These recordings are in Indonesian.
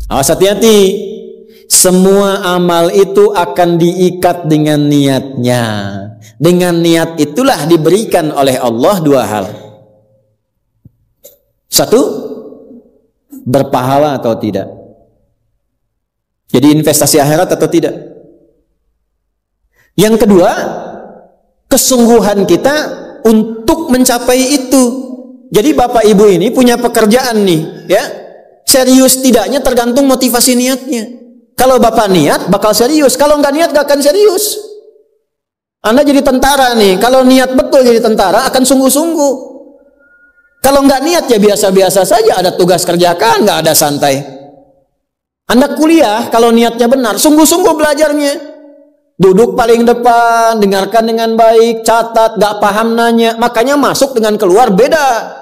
Awas, hati-hati. Semua amal itu akan diikat dengan niatnya. Dengan niat itulah diberikan oleh Allah dua hal. Satu, berpahala atau tidak. Jadi investasi akhirat atau tidak. Yang kedua, kesungguhan kita untuk mencapai itu. Jadi bapak ibu ini punya pekerjaan nih, ya. Serius tidaknya tergantung motivasi niatnya. Kalau bapak niat, bakal serius. Kalau nggak niat, nggak akan serius. Anda jadi tentara nih. Kalau niat betul jadi tentara, akan sungguh-sungguh. Kalau nggak niat, ya biasa-biasa saja. Ada tugas kerjakan, nggak ada santai. Anda kuliah, kalau niatnya benar, sungguh-sungguh belajarnya. Duduk paling depan, dengarkan dengan baik, catat, nggak paham nanya. Makanya masuk dengan keluar beda.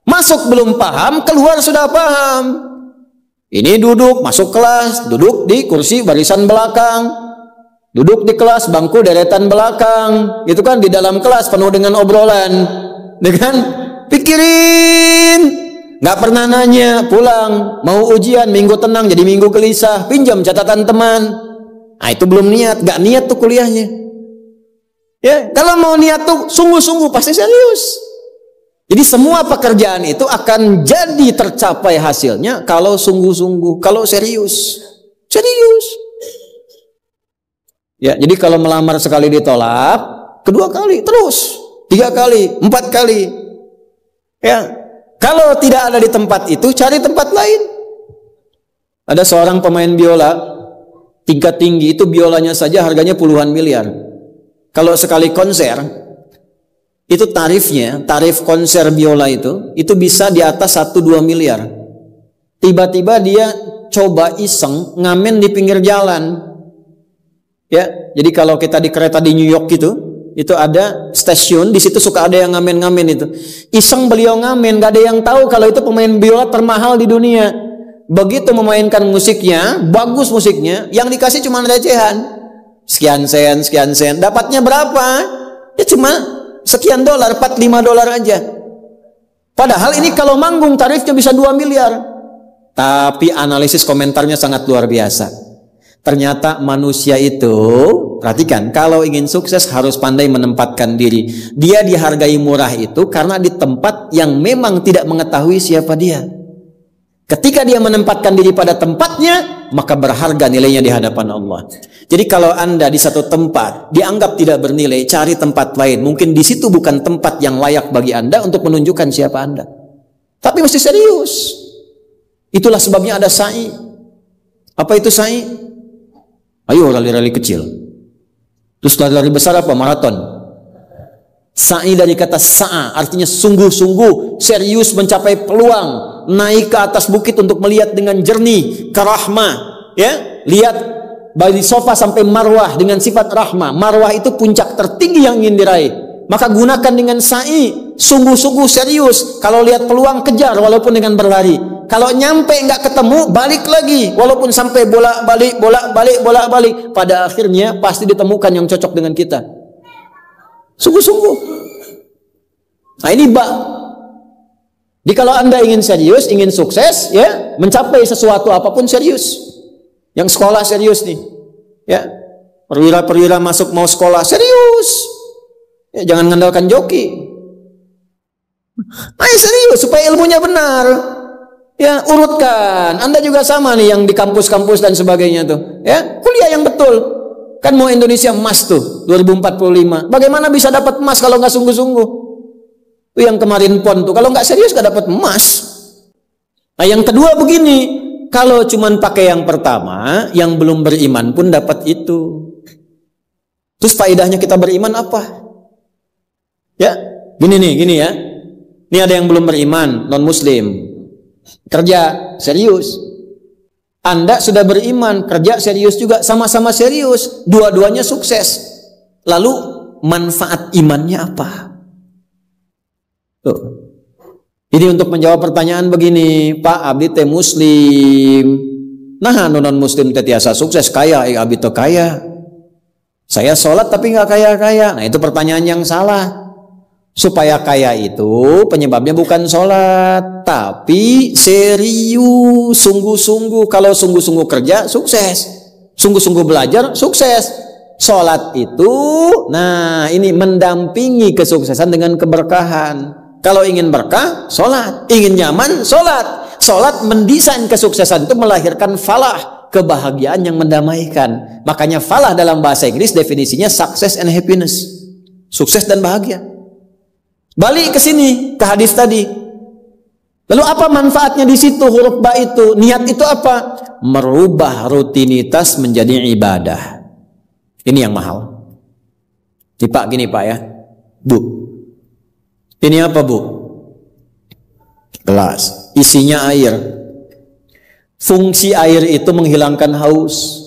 Masuk belum paham, keluar sudah paham. Ini duduk, masuk kelas, duduk di kursi barisan belakang, duduk di kelas, bangku deretan belakang, gitu kan, di dalam kelas penuh dengan obrolan, dengan pikirin, nggak pernah nanya, pulang, mau ujian, minggu tenang, jadi minggu gelisah, pinjam catatan teman, nah itu belum niat, nggak niat tuh kuliahnya, ya, kalau mau niat tuh sungguh-sungguh, pasti serius. Jadi semua pekerjaan itu akan jadi tercapai hasilnya kalau sungguh-sungguh, kalau serius. Serius. Ya, jadi kalau melamar sekali ditolak, kedua kali, terus, 3 kali, 4 kali. Ya, kalau tidak ada di tempat itu, cari tempat lain. Ada seorang pemain biola, tingkat tinggi, itu biolanya saja harganya puluhan miliar. Kalau sekali konser, itu tarifnya, tarif konser biola itu bisa di atas 1-2 miliar. Tiba-tiba dia coba iseng ngamen di pinggir jalan. Ya, jadi kalau kita di kereta di New York itu ada stasiun, di situ suka ada yang ngamen-ngamen itu. Iseng beliau ngamen, gak ada yang tahu kalau itu pemain biola termahal di dunia. Begitu memainkan musiknya, bagus musiknya, yang dikasih cuma recehan. Sekian sen, dapatnya berapa? Ya cuma sekian dolar, 4-5 dolar aja. Padahal ini kalau manggung tarifnya bisa 2 miliar. Tapi analisis komentarnya sangat luar biasa. Ternyata manusia itu, perhatikan, kalau ingin sukses harus pandai menempatkan diri. Dia dihargai murah itu karena di tempat yang memang tidak mengetahui siapa dia. Ketika dia menempatkan diri pada tempatnya, maka berharga nilainya di hadapan Allah. Jadi kalau Anda di satu tempat dianggap tidak bernilai, cari tempat lain. Mungkin di situ bukan tempat yang layak bagi Anda untuk menunjukkan siapa Anda. Tapi mesti serius. Itulah sebabnya ada sa'i. Apa itu sa'i? Ayo rali-rali kecil. Terus lari-lari besar apa? Maraton. Sa'i dari kata sa'a, artinya sungguh-sungguh, serius mencapai peluang, naik ke atas bukit untuk melihat dengan jernih ke rahmah, ya, lihat dari sofa sampai marwah dengan sifat rahmah. Marwah itu puncak tertinggi yang ingin diraih. Maka gunakan dengan sa'i, sungguh-sungguh serius. Kalau lihat peluang kejar walaupun dengan berlari. Kalau nyampe nggak ketemu, balik lagi walaupun sampai bolak-balik. Pada akhirnya pasti ditemukan yang cocok dengan kita. Sungguh-sungguh. Nah ini Jadi kalau Anda ingin serius, ingin sukses, ya, mencapai sesuatu apapun serius. Yang sekolah serius nih, ya, perwira-perwira masuk mau sekolah serius. Ya, jangan mengandalkan joki. Ayo serius supaya ilmunya benar. Ya, urutkan. Anda juga sama nih yang di kampus-kampus dan sebagainya tuh. Ya, kuliah yang betul. Kan mau Indonesia emas tuh 2045. Bagaimana bisa dapat emas kalau nggak sungguh-sungguh? Yang kemarin PON tuh kalau nggak serius nggak dapat emas. Nah, yang kedua begini, kalau cuman pakai yang pertama, yang belum beriman pun dapat itu. Terus faedahnya kita beriman apa? Ya, gini ya. Ini ada yang belum beriman, non muslim. Kerja serius. Anda sudah beriman, kerja serius juga, sama-sama serius, dua-duanya sukses. Lalu manfaat imannya apa? Tuh. Jadi untuk menjawab pertanyaan begini, Pak abdi teh muslim, nah non muslim teh tiasa sukses kaya, abdi teh kaya. Saya sholat tapi nggak kaya-kaya. Nah itu pertanyaan yang salah. Supaya kaya itu penyebabnya bukan sholat, tapi serius, sungguh-sungguh. Kalau sungguh-sungguh kerja, sukses. Sungguh-sungguh belajar, sukses. Sholat itu, nah ini mendampingi kesuksesan dengan keberkahan. Kalau ingin berkah, sholat. Ingin nyaman, sholat. Sholat mendesain kesuksesan itu melahirkan falah, kebahagiaan yang mendamaikan. Makanya falah dalam bahasa Inggris definisinya success and happiness. Sukses dan bahagia. Balik ke sini, ke hadis tadi. Lalu apa manfaatnya di situ huruf ba itu? Niat itu apa? Merubah rutinitas menjadi ibadah. Ini yang mahal. Ini Pak, gini Pak ya. Bu. Ini apa Bu? Gelas. Isinya air. Fungsi air itu menghilangkan haus.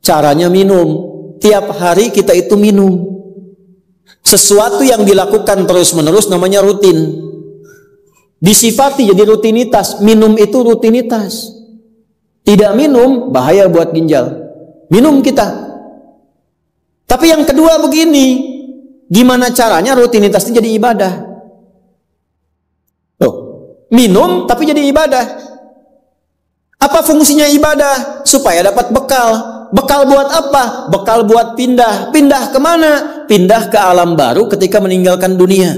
Caranya minum. Tiap hari kita itu minum. Sesuatu yang dilakukan terus-menerus namanya rutin. Disifati jadi rutinitas. Minum itu rutinitas. Tidak minum bahaya buat ginjal. Minum kita. Tapi yang kedua begini, gimana caranya rutinitas itu jadi ibadah? Tuh, minum tapi jadi ibadah. Apa fungsinya ibadah? Supaya dapat bekal. Bekal buat apa? Bekal buat pindah. Pindah kemana? Pindah ke alam baru ketika meninggalkan dunia.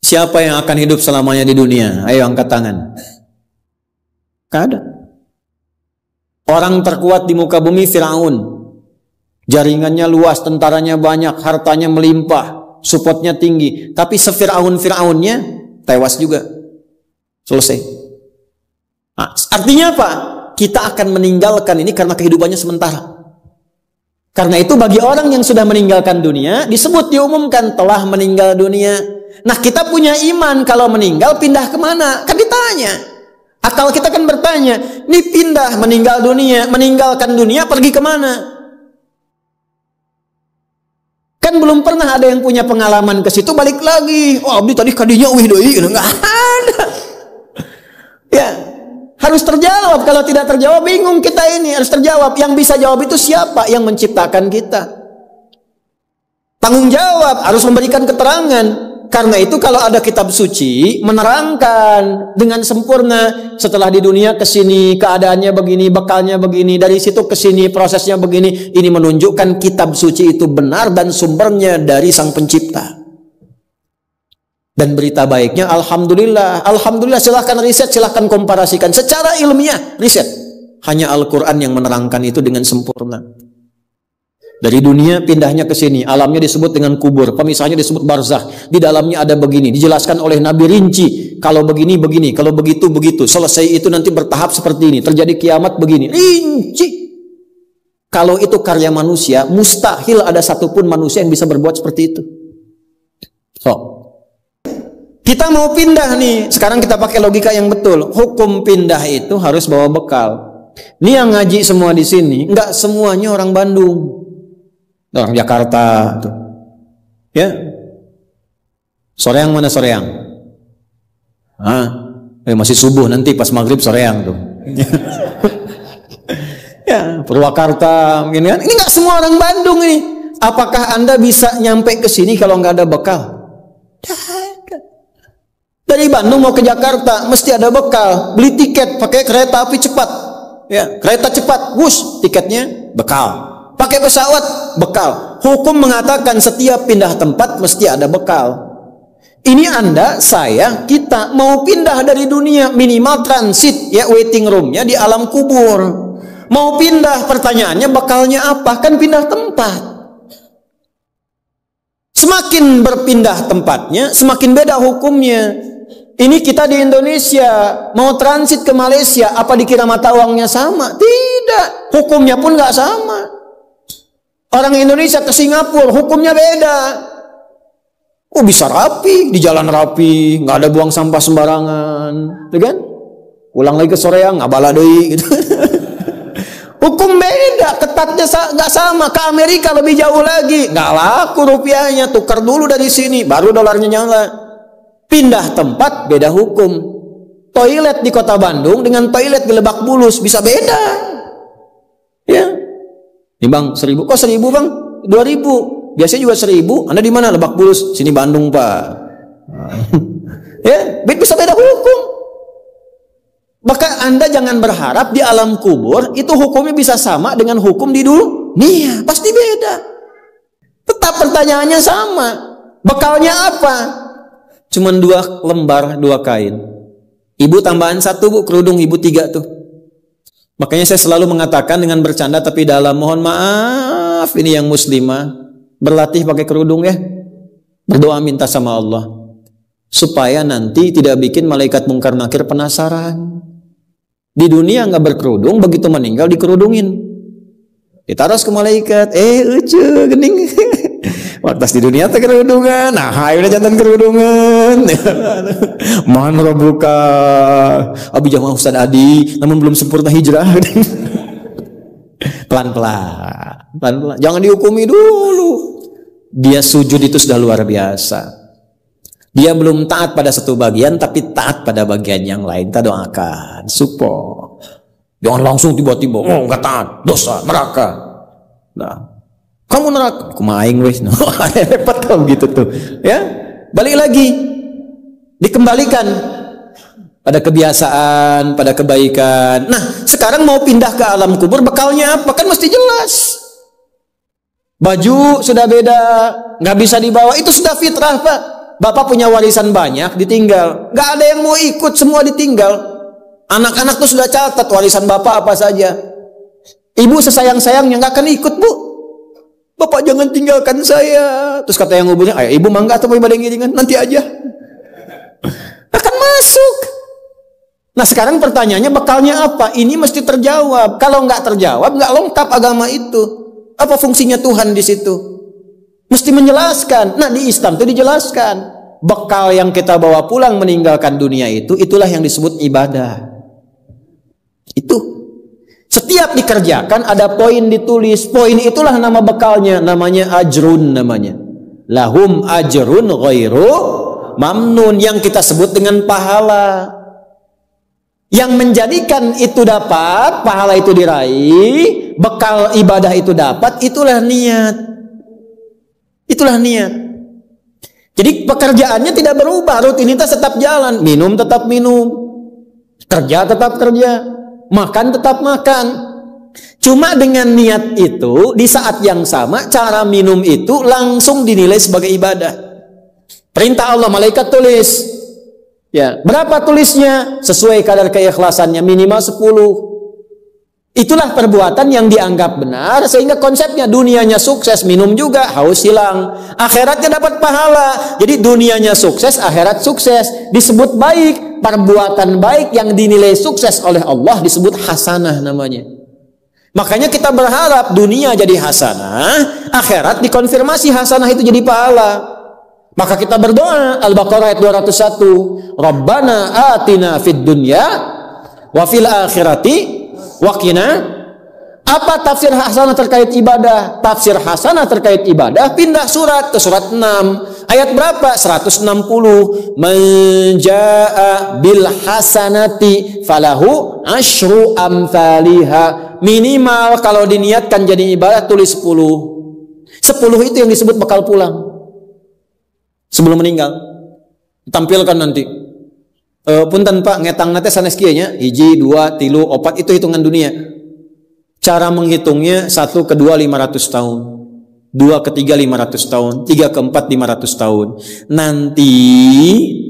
Siapa yang akan hidup selamanya di dunia? Ayo angkat tangan. Gak ada. Orang terkuat di muka bumi Firaun. Jaringannya luas, tentaranya banyak, hartanya melimpah, supportnya tinggi. Tapi se-Firaun-Firaunnya tewas juga. Selesai. Nah, artinya apa? Kita akan meninggalkan ini karena kehidupannya sementara. Karena itu bagi orang yang sudah meninggalkan dunia, disebut diumumkan telah meninggal dunia. Nah kita punya iman kalau meninggal pindah kemana? Kan ditanya. Akal kita kan bertanya, ini pindah meninggal dunia, meninggalkan dunia pergi kemana? Kan belum pernah ada yang punya pengalaman ke situ balik lagi. Oh abdi tadi kadinya wih doi, enggak ada. Ya. Harus terjawab. Kalau tidak terjawab bingung kita ini. Harus terjawab. Yang bisa jawab itu siapa? Yang menciptakan kita. Tanggung jawab. Harus memberikan keterangan. Karena itu kalau ada kitab suci menerangkan dengan sempurna. Setelah di dunia ke sini keadaannya begini, bekalnya begini, dari situ ke sini prosesnya begini. Ini menunjukkan kitab suci itu benar dan sumbernya dari Sang Pencipta. Dan berita baiknya, Alhamdulillah. Alhamdulillah, silahkan riset, silahkan komparasikan. Secara ilmiah, riset. Hanya Al-Quran yang menerangkan itu dengan sempurna. Dari dunia, pindahnya ke sini. Alamnya disebut dengan kubur. Pemisahnya disebut barzakh. Di dalamnya ada begini. Dijelaskan oleh Nabi rinci. Kalau begini, begini. Kalau begitu, begitu. Selesai itu nanti bertahap seperti ini. Terjadi kiamat begini. Rinci. Kalau itu karya manusia, mustahil ada satupun manusia yang bisa berbuat seperti itu. Kita mau pindah nih, sekarang kita pakai logika yang betul. Hukum pindah itu harus bawa bekal. Ini yang ngaji semua di sini, enggak semuanya orang Bandung, orang Jakarta, tuh. Ya. Soreang mana Soreang? Masih subuh nanti pas maghrib Soreang tuh. Ya, Purwakarta mungkin kan. Ini enggak semua orang Bandung ini. Apakah Anda bisa nyampe ke sini kalau nggak ada bekal? Dari Bandung mau ke Jakarta mesti ada bekal. Beli tiket pakai kereta api cepat. Ya, kereta cepat, wush, tiketnya bekal. Pakai pesawat, bekal. Hukum mengatakan setiap pindah tempat mesti ada bekal. Ini Anda, saya, kita mau pindah dari dunia, minimal transit ya, waiting roomnya di alam kubur. Mau pindah, pertanyaannya bekalnya apa? Kan pindah tempat. Semakin berpindah tempatnya, semakin beda hukumnya. Ini kita di Indonesia mau transit ke Malaysia, apa dikira mata uangnya sama? Tidak, hukumnya pun nggak sama. Orang Indonesia ke Singapura, hukumnya beda. Oh bisa rapi, di jalan rapi, nggak ada buang sampah sembarangan, gitu kan? Pulang lagi ke Soreang, nggak bala deui, gitu. Hukum beda, ketatnya nggak sama. Ke Amerika lebih jauh lagi, nggak laku rupiahnya, tukar dulu dari sini, baru dolarnya nyala. Pindah tempat beda hukum. Toilet di kota Bandung dengan toilet di Lebak Bulus bisa beda. Ya. Nih bang 1.000, kok 1.000 bang? 2.000. Biasanya juga 1.000. Anda di mana? Lebak Bulus. Sini Bandung pak. Ya, bisa beda hukum. Maka Anda jangan berharap di alam kubur itu hukumnya bisa sama dengan hukum di dunia. Pasti beda. Tetap pertanyaannya sama. Bekalnya apa? Cuman 2 lembar, 2 kain. Ibu tambahan 1 bu, kerudung ibu 3 tuh. Makanya saya selalu mengatakan dengan bercanda tapi dalam, mohon maaf ini yang muslimah, berlatih pakai kerudung ya. Berdoa minta sama Allah supaya nanti tidak bikin malaikat mungkar nakir penasaran. Di dunia nggak berkerudung, begitu meninggal dikerudungin, ditaruh ke malaikat. Ucu gening. Waktu di dunia teh kerudungan, nah udah jantan kerudungan. Man rabbuka, abi jamaah Ustaz Adi, namun belum sempurna hijrah. Pelan-pelan, jangan dihukumi dulu. Dia sujud itu sudah luar biasa. Dia belum taat pada satu bagian, tapi taat pada bagian yang lain. Kita doakan, support. Jangan langsung tiba-tiba, oh nggak taat, dosa, neraka. Nah, kamu neraka, aku maing wes. Repot kalau gitu tuh. Ya, balik lagi, dikembalikan pada kebiasaan, pada kebaikan. Nah, sekarang mau pindah ke alam kubur, bekalnya apa? Kan mesti jelas. Baju sudah beda, nggak bisa dibawa. Itu sudah fitrah, Pak. Bapak punya warisan banyak, ditinggal. Nggak ada yang mau ikut, semua ditinggal. Anak-anak tuh sudah catat warisan bapak apa saja. Ibu sesayang-sayangnya nggak akan ikut, bu. Bapak jangan tinggalkan saya. Terus kata yang nguburnya, ayo ibu mangga atau mau ibadah ngiringan, nanti aja. Akan masuk. Nah sekarang pertanyaannya bekalnya apa? Ini mesti terjawab. Kalau nggak terjawab, nggak lengkap agama itu. Apa fungsinya Tuhan di situ? Mesti menjelaskan. Nah di Islam itu dijelaskan. Bekal yang kita bawa pulang meninggalkan dunia itu, itulah yang disebut ibadah. Itu. Setiap dikerjakan ada poin ditulis. Poin itulah nama bekalnya. Namanya ajrun namanya. Lahum ajrun ghairu mamnun. Yang kita sebut dengan pahala. Yang menjadikan itu dapat, pahala itu diraih, bekal ibadah itu dapat, itulah niat. Itulah niat. Jadi pekerjaannya tidak berubah, rutinitas tetap jalan, minum tetap minum, kerja tetap kerja, makan tetap makan. Cuma dengan niat itu, di saat yang sama, cara minum itu langsung dinilai sebagai ibadah. Perintah Allah, malaikat tulis. Ya, berapa tulisnya? Sesuai kadar keikhlasannya, minimal 10. Itulah perbuatan yang dianggap benar, sehingga konsepnya dunianya sukses, minum juga, haus hilang. Akhiratnya dapat pahala. Jadi dunianya sukses, akhirat sukses. Disebut baik, perbuatan baik yang dinilai sukses oleh Allah disebut hasanah namanya. Makanya kita berharap dunia jadi hasanah, akhirat dikonfirmasi hasanah itu jadi pahala. Maka kita berdoa, Al-Baqarah ayat 201, Rabbana atina fid dunya wa fil akhirati waqina. Apa tafsir hasanah terkait ibadah? Tafsir hasanah terkait ibadah pindah surat ke surat 6. Ayat berapa? 160. Man jaa bil hasanati falahu asyru amthaliha. Minimal kalau diniatkan jadi ibadah tulis 10. 10 itu yang disebut bekal pulang. Sebelum meninggal tampilkan nanti. Punten Pak ngetang nate sanes kieu nya 1, 2, 3, 4 itu hitungan dunia. Cara menghitungnya 1 ke 2 500 tahun, 2 ke 3 500 tahun, 3 ke 4 500 tahun. Nanti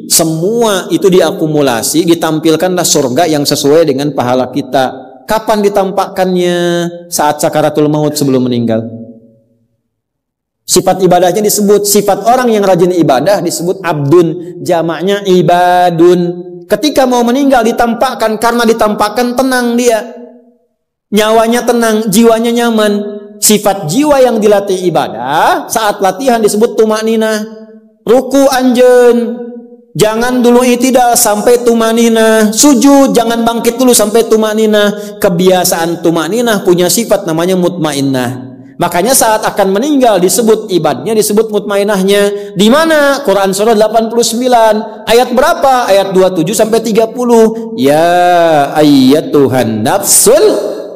semua itu diakumulasi, ditampilkanlah surga yang sesuai dengan pahala kita. Kapan ditampakkannya? Saat sakaratul maut, sebelum meninggal. Sifat ibadahnya disebut, sifat orang yang rajin ibadah disebut abdun, jamaknya ibadun. Ketika mau meninggal ditampakkan, karena ditampakkan tenang dia. Nyawanya tenang, jiwanya nyaman. Sifat jiwa yang dilatih ibadah, saat latihan disebut tumakninah. Ruku anjen, jangan dulu itidal sampai tumakninah. Sujud, jangan bangkit dulu sampai tumakninah. Kebiasaan tumakninah punya sifat namanya mutmainnah. Makanya saat akan meninggal disebut ibadahnya, disebut mutmainahnya. Di mana? Quran surah 89 ayat berapa? Ayat 27 sampai 30. Ya ayyatuhan nafsul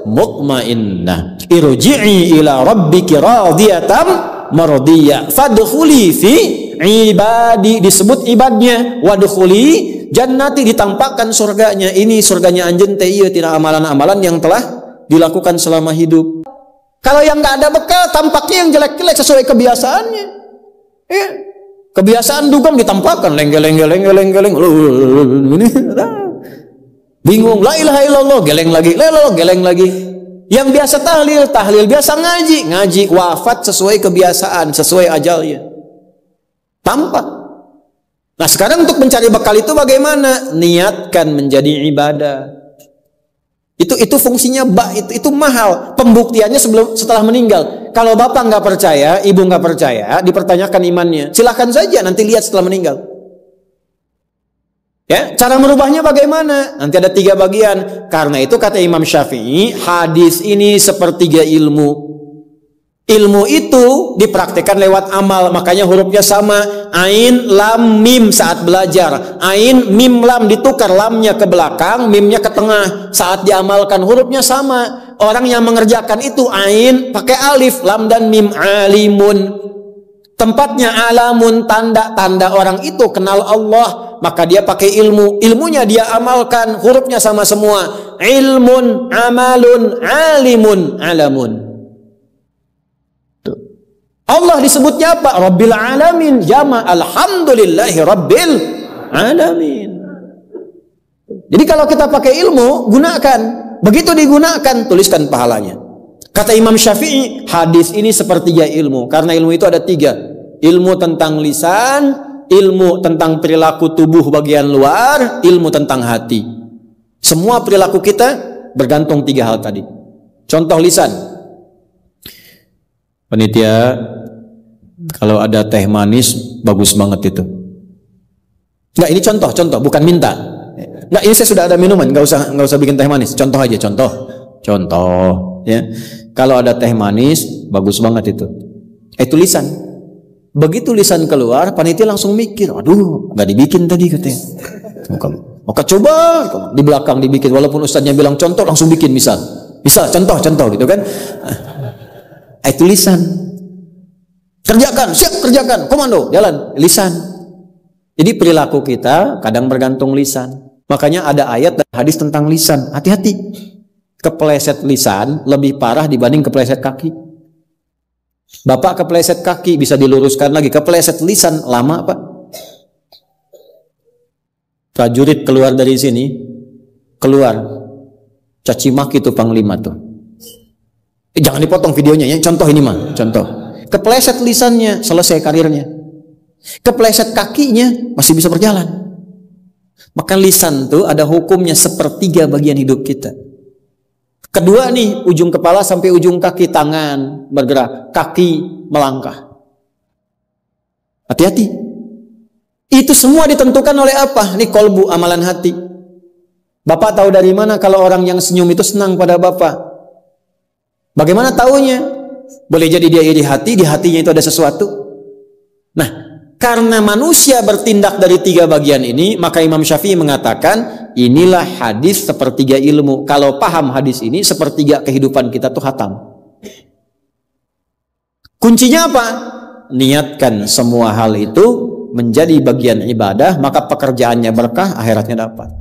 mutmainnah irji'i ila rabbiki radiyatan mardiyah fadkhuli fi ibadi, disebut ibadnya. Wadkhuli jannati, ditampakkan surganya. Ini surganya anjeun teh ieu tina amalan-amalan yang telah dilakukan selama hidup. Kalau yang nggak ada bekal, tampaknya yang jelek-jelek sesuai kebiasaannya. Ya. Kebiasaan dugem ditampakkan geleng. Bingung, la ilaha illallah, geleng lagi, geleng lagi. Yang biasa tahlil, biasa ngaji, wafat sesuai kebiasaan, sesuai ajalnya. Tampak. Nah, sekarang untuk mencari bekal itu bagaimana? Niatkan menjadi ibadah. Itu fungsinya itu mahal. Pembuktiannya setelah meninggal. Kalau bapak nggak percaya, ibu nggak percaya, dipertanyakan imannya. Silahkan saja, nanti lihat setelah meninggal. Ya, cara merubahnya bagaimana? Nanti ada 3 bagian. Karena itu kata Imam Syafi'i, hadis ini sepertiga ilmu. Ilmu itu dipraktikkan lewat amal, makanya hurufnya sama. Ain, lam, mim saat belajar. Ain, mim, lam ditukar, lamnya ke belakang, mimnya ke tengah. Saat diamalkan hurufnya sama. Orang yang mengerjakan itu ain pakai alif, lam dan mim, alimun. Tempatnya alamun, tanda-tanda orang itu kenal Allah, maka dia pakai ilmu. Ilmunya dia amalkan, hurufnya sama semua. Ilmun, amalun, alimun, alamun. Allah disebutnya apa? Rabbil alamin, jama alhamdulillahi rabbil alamin. Jadi kalau kita pakai ilmu, gunakan. Begitu digunakan, tuliskan pahalanya. Kata Imam Syafi'i, hadis ini sepertiga ilmu. Karena ilmu itu ada 3. Ilmu tentang lisan, ilmu tentang perilaku tubuh bagian luar, ilmu tentang hati. Semua perilaku kita bergantung 3 hal tadi. Contoh lisan. Panitia, kalau ada teh manis bagus banget itu. Enggak, ini contoh, bukan minta. Enggak, ini saya sudah ada minuman, enggak usah bikin teh manis. Contoh aja, contoh, ya. Kalau ada teh manis bagus banget itu. Itu lisan. Begitu lisan keluar, panitia langsung mikir, aduh, enggak dibikin tadi katanya. Maka coba di belakang dibikin, walaupun ustadznya bilang contoh, langsung bikin misal contoh gitu kan. Itu lisan. Kerjakan, siap kerjakan, komando, jalan, lisan. Jadi perilaku kita kadang bergantung lisan. Makanya ada ayat dan hadis tentang lisan. Hati-hati. Kepleset lisan lebih parah dibanding kepleset kaki. Bapak kepleset kaki bisa diluruskan lagi, kepleset lisan lama Pak. Prajurit keluar dari sini, caci maki tuh panglima tuh. Jangan dipotong videonya ya, contoh ini mah, contoh. Kepleset lisannya, selesai karirnya. Kepleset kakinya, masih bisa berjalan. Maka lisan tuh ada hukumnya sepertiga bagian hidup kita. Kedua nih, ujung kepala sampai ujung kaki, tangan bergerak, kaki melangkah. Hati-hati. Itu semua ditentukan oleh apa? Nih kolbu, amalan hati. Bapak tahu dari mana kalau orang yang senyum itu senang pada Bapak? Bagaimana taunya? Boleh jadi dia iri hati, di hatinya itu ada sesuatu. Nah, karena manusia bertindak dari 3 bagian ini, maka Imam Syafi'i mengatakan, inilah hadis sepertiga ilmu. Kalau paham hadis ini, sepertiga kehidupan kita tuh khatam. Kuncinya apa? Niatkan semua hal itu menjadi bagian ibadah, maka pekerjaannya berkah, akhiratnya dapat.